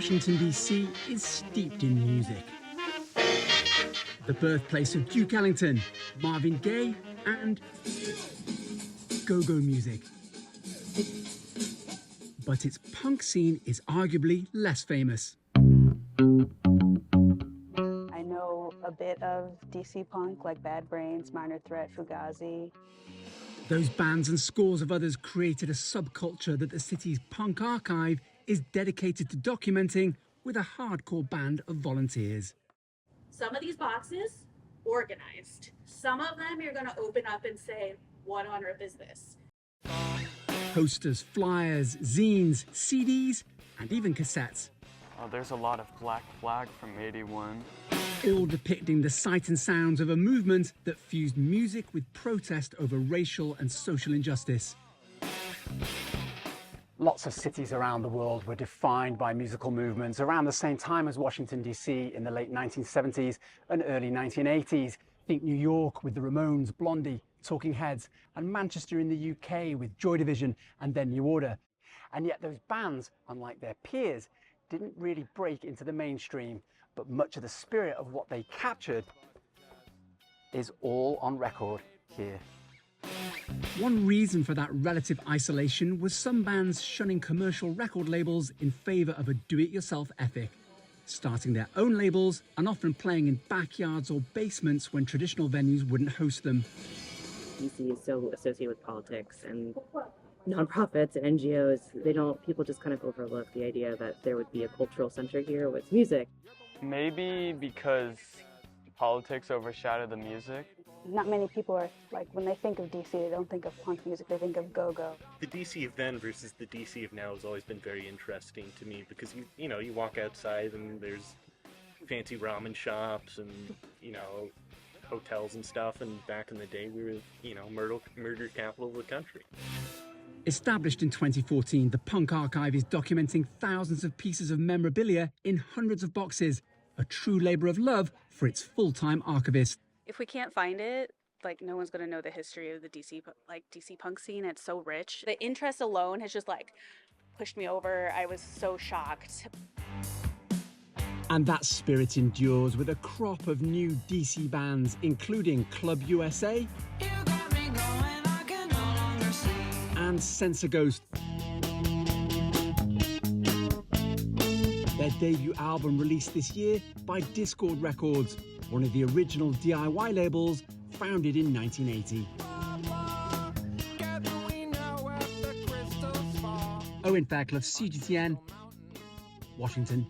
Washington, D.C. is steeped in music. The birthplace of Duke Ellington, Marvin Gaye, and go-go music. But its punk scene is arguably less famous. I know a bit of DC punk, like Bad Brains, Minor Threat, Fugazi. Those bands and scores of others created a subculture that the city's punk archive is dedicated to documenting with a hardcore band of volunteers. Some of these boxes, organized. Some of them you're going to open up and say, what on earth is this? Posters, flyers, zines, CDs, and even cassettes. There's a lot of Black Flag from '81. All depicting the sight and sounds of a movement that fused music with protest over racial and social injustice. Lots of cities around the world were defined by musical movements around the same time as Washington, D.C. in the late 1970s and early 1980s. Think New York with the Ramones, Blondie, Talking Heads, and Manchester in the UK with Joy Division and then New Order. And yet those bands, unlike their peers, didn't really break into the mainstream, but much of the spirit of what they captured is all on record here. One reason for that relative isolation was some bands shunning commercial record labels in favour of a do-it-yourself ethic, starting their own labels and often playing in backyards or basements when traditional venues wouldn't host them. DC is so associated with politics and nonprofits and NGOs. People just kind of overlook the idea that there would be a cultural center here with music. Maybe because politics overshadowed the music. Not many people are, like, when they think of DC, they don't think of punk music, they think of go-go. The DC of then versus the DC of now has always been very interesting to me because, you walk outside and there's fancy ramen shops and, hotels and stuff, and back in the day we were, murder capital of the country. Established in 2014, the Punk Archive is documenting thousands of pieces of memorabilia in hundreds of boxes, a true labour of love for its full-time archivist. If we can't find it, no one's going to know the history of the DC punk scene. It's so rich. The interest alone has just pushed me over. I was so shocked. And that spirit endures with a crop of new DC bands, including Club USA and Censor Ghost. Their debut album released this year by Discord Records, one of the original DIY labels founded in 1980. Owen Fairclough, CGTN, Washington.